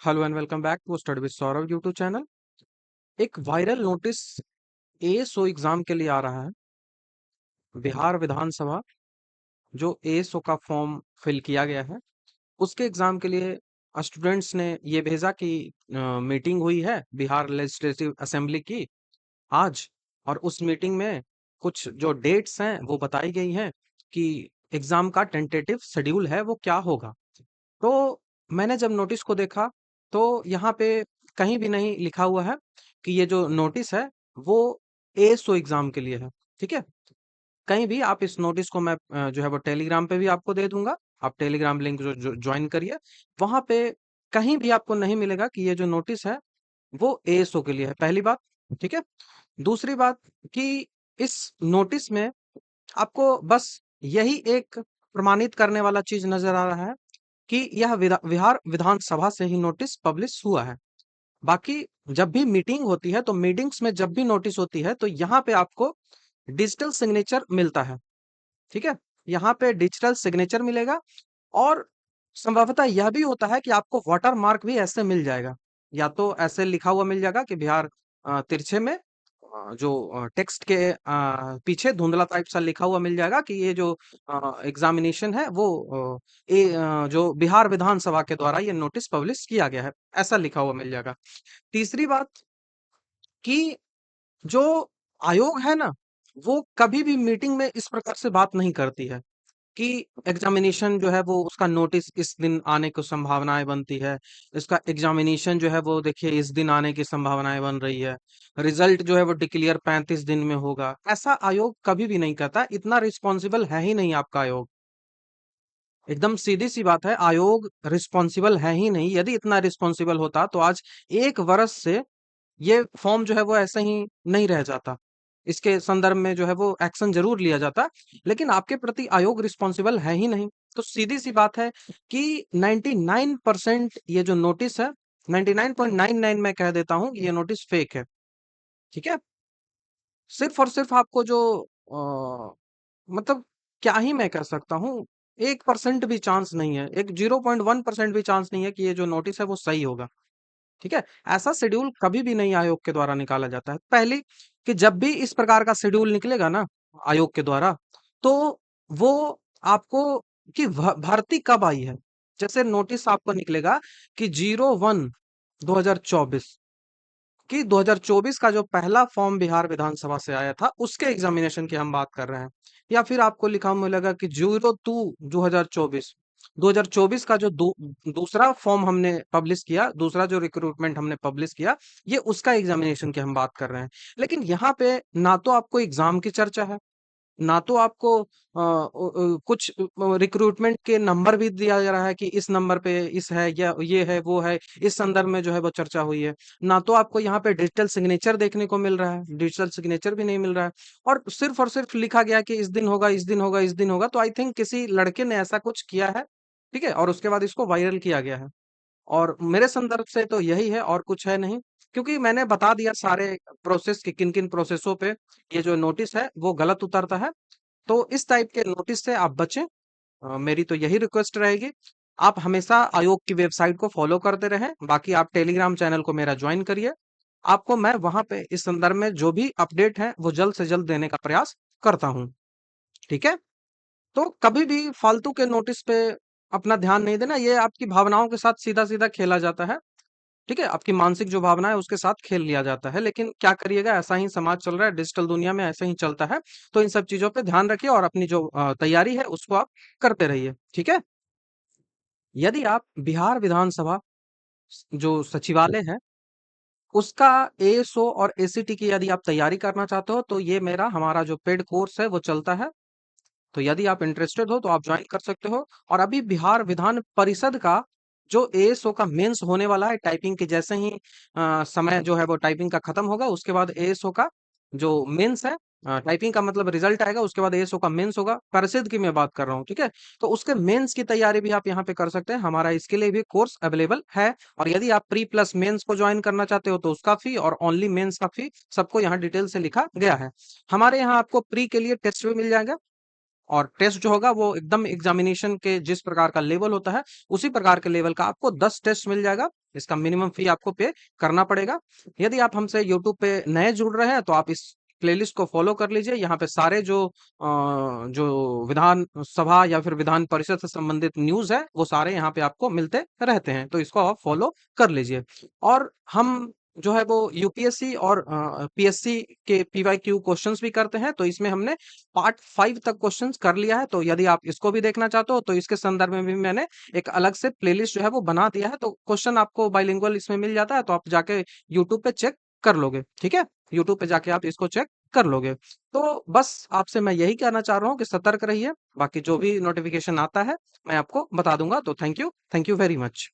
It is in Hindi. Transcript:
Hello and welcome back to study with Saurabh YouTube channel. एक वायरल नोटिस एएसओ एग्जाम के लिए आ रहा है। बिहार विधानसभा जो एएसओ का फॉर्म फिल किया गया है, उसके एग्जाम के लिए स्टूडेंट्स ने ये भेजा कि मीटिंग हुई है बिहार लेजिस्लेटिव असेंबली की आज। और उस मीटिंग में कुछ जो डेट्स हैं वो बताई गई हैं कि एग्जाम का टेंटेटिव शेड्यूल है वो क्या होगा। तो मैंने जब नोटिस को देखा तो यहाँ पे कहीं भी नहीं लिखा हुआ है कि ये जो नोटिस है वो एएसओ एग्जाम के लिए है। ठीक है, कहीं भी आप इस नोटिस को मैं जो है वो टेलीग्राम पे भी आपको दे दूंगा। आप टेलीग्राम लिंक जो ज्वाइन करिए, वहां पे कहीं भी आपको नहीं मिलेगा कि ये जो नोटिस है वो एएसओ के लिए है, पहली बात। ठीक है, दूसरी बात कि इस नोटिस में आपको बस यही एक प्रमाणित करने वाला चीज नजर आ रहा है कि यह बिहार विधानसभा से ही नोटिस पब्लिश हुआ है। बाकी जब भी मीटिंग होती है तो मीटिंग्स में जब भी नोटिस होती है तो यहाँ पे आपको डिजिटल सिग्नेचर मिलता है। ठीक है, यहाँ पे डिजिटल सिग्नेचर मिलेगा। और संभवतः यह भी होता है कि आपको वाटर मार्क भी ऐसे मिल जाएगा। या तो ऐसे लिखा हुआ मिल जाएगा कि बिहार तिरछे में जो टेक्स्ट के पीछे धुंधला टाइप सा लिखा हुआ मिल जाएगा कि ये जो एग्जामिनेशन है वो जो बिहार विधानसभा के द्वारा ये नोटिस पब्लिश किया गया है, ऐसा लिखा हुआ मिल जाएगा। तीसरी बात कि जो आयोग है ना, वो कभी भी मीटिंग में इस प्रकार से बात नहीं करती है कि एग्जामिनेशन जो है वो उसका नोटिस इस दिन आने की संभावनाएं बनती है। इसका एग्जामिनेशन जो है वो देखिए इस दिन आने की संभावनाएं बन रही है। रिजल्ट जो है वो डिक्लेयर 35 दिन में होगा, ऐसा आयोग कभी भी नहीं कहता। इतना रिस्पॉन्सिबल है ही नहीं आपका आयोग। एकदम सीधी सी बात है, आयोग रिस्पॉन्सिबल है ही नहीं। यदि इतना रिस्पॉन्सिबल होता तो आज 1 वर्ष से ये फॉर्म जो है वो ऐसे ही नहीं रह जाता। इसके संदर्भ में जो है वो एक्शन जरूर लिया जाता, लेकिन आपके प्रति आयोग रिस्पॉन्सिबल है ही नहीं। तो सीधी सी बात है कि 99% ये जो नोटिस है, 99.99 मैं कह देता हूँ कि ये नोटिस फेक है। ठीक है, सिर्फ और सिर्फ आपको जो मतलब क्या ही मैं कह सकता हूँ, 1% भी चांस नहीं है, एक 0.1% भी चांस नहीं है कि ये जो नोटिस है वो सही होगा। ठीक है, ऐसा शेड्यूल कभी भी नहीं आयोग के द्वारा निकाला जाता है। पहली कि जब भी इस प्रकार का शेड्यूल निकलेगा ना आयोग के द्वारा, तो वो आपको कि भर्ती कब आई है, जैसे नोटिस आपको निकलेगा कि 01/2024 कि 2024 का जो पहला फॉर्म बिहार विधानसभा से आया था उसके एग्जामिनेशन की हम बात कर रहे हैं। या फिर आपको लिखा हुआ मिलेगा कि 02/2024 का जो दूसरा फॉर्म हमने पब्लिश किया, दूसरा जो रिक्रूटमेंट हमने पब्लिश किया, ये उसका एग्जामिनेशन की हम बात कर रहे हैं। लेकिन यहाँ पे ना तो आपको एग्जाम की चर्चा है, ना तो आपको कुछ रिक्रूटमेंट के नंबर भी दिया जा रहा है कि इस नंबर पे इस है या ये है वो है, इस संदर्भ में जो है वो चर्चा हुई है। ना तो आपको यहाँ पे डिजिटल सिग्नेचर देखने को मिल रहा है, डिजिटल सिग्नेचर भी नहीं मिल रहा है। और सिर्फ लिखा गया है कि इस दिन होगा, इस दिन होगा, इस दिन होगा। तो आई थिंक किसी लड़के ने ऐसा कुछ किया है। ठीक है, और उसके बाद इसको वायरल किया गया है। और मेरे संदर्भ से तो यही है और कुछ है नहीं, क्योंकि मैंने बता दिया सारे प्रोसेस कि किन किन प्रोसेसों पे ये जो नोटिस है वो गलत उतरता है। तो इस टाइप के नोटिस से आप बचें। मेरी तो यही रिक्वेस्ट रहेगी। आप हमेशा आयोग की वेबसाइट को फॉलो करते रहें। बाकी आप टेलीग्राम चैनल को मेरा ज्वाइन करिए। आपको मैं वहां पे इस संदर्भ में जो भी अपडेट है वो जल्द से जल्द देने का प्रयास करता हूँ। ठीक है, तो कभी भी फालतू के नोटिस पे अपना ध्यान नहीं देना। ये आपकी भावनाओं के साथ सीधा सीधा खेला जाता है। ठीक है, आपकी मानसिक जो भावना है उसके साथ खेल लिया जाता है। लेकिन क्या करिएगा, ऐसा ही समाज चल रहा है, डिजिटल दुनिया में ऐसा ही चलता है। तो इन सब चीजों पे ध्यान रखिए और अपनी जो तैयारी है उसको आप करते रहिए। ठीक है, यदि आप बिहार विधानसभा जो सचिवालय है उसका एएसओ और एसीटी की यदि आप तैयारी करना चाहते हो तो ये मेरा हमारा जो पेड कोर्स है वो चलता है। तो यदि आप इंटरेस्टेड हो तो आप ज्वाइन कर सकते हो। और अभी बिहार विधान परिषद का जो एएसओ का मेंस होने वाला है, टाइपिंग के जैसे ही समय जो है वो टाइपिंग का खत्म होगा, उसके बाद एएसओ का जो मेंस है, टाइपिंग का मतलब रिजल्ट आएगा, उसके बाद एएसओ का मेंस होगा। परिषद की मैं बात कर रहा हूँ। ठीक है, तो उसके मेंस की तैयारी भी आप यहाँ पे कर सकते हैं, हमारा इसके लिए भी कोर्स अवेलेबल है। और यदि आप प्री प्लस मेंस को ज्वाइन करना चाहते हो तो उसका फी और ओनली मेंस का फी सबको यहाँ डिटेल से लिखा गया है। हमारे यहाँ आपको प्री के लिए टेस्ट भी मिल जाएगा। और टेस्ट जो होगा वो एकदम एग्जामिनेशन के जिस प्रकार का लेवल होता है उसी प्रकार के लेवल का आपको 10 टेस्ट मिल जाएगा। इसका मिनिमम फी आपको पे करना पड़ेगा। यदि आप हमसे यूट्यूब पे नए जुड़ रहे हैं तो आप इस प्लेलिस्ट को फॉलो कर लीजिए। यहाँ पे सारे जो विधान सभा या फिर विधान परिषद से संबंधित न्यूज़ है, वो सारे यहाँ पे आपको मिलते रहते हैं। तो इसको आप फॉलो कर लीजिए। और हम जो है वो यूपीएससी और पीएससी के पीवाईक्यू क्वेश्चंस भी करते हैं। तो इसमें हमने पार्ट 5 तक क्वेश्चंस कर लिया है। तो यदि आप इसको भी देखना चाहते हो तो इसके संदर्भ में भी मैंने एक अलग से प्लेलिस्ट जो है वो बना दिया है। तो क्वेश्चन आपको बाइलिंगुअल इसमें मिल जाता है। तो आप जाके यूट्यूब पे चेक कर लोगे, ठीक है? यूट्यूब पे जाके आप इसको चेक कर लोगे। तो बस आपसे मैं यही कहना चाह रहा हूँ कि सतर्क रहिए। बाकी जो भी नोटिफिकेशन आता है मैं आपको बता दूंगा। तो थैंक यू वेरी मच।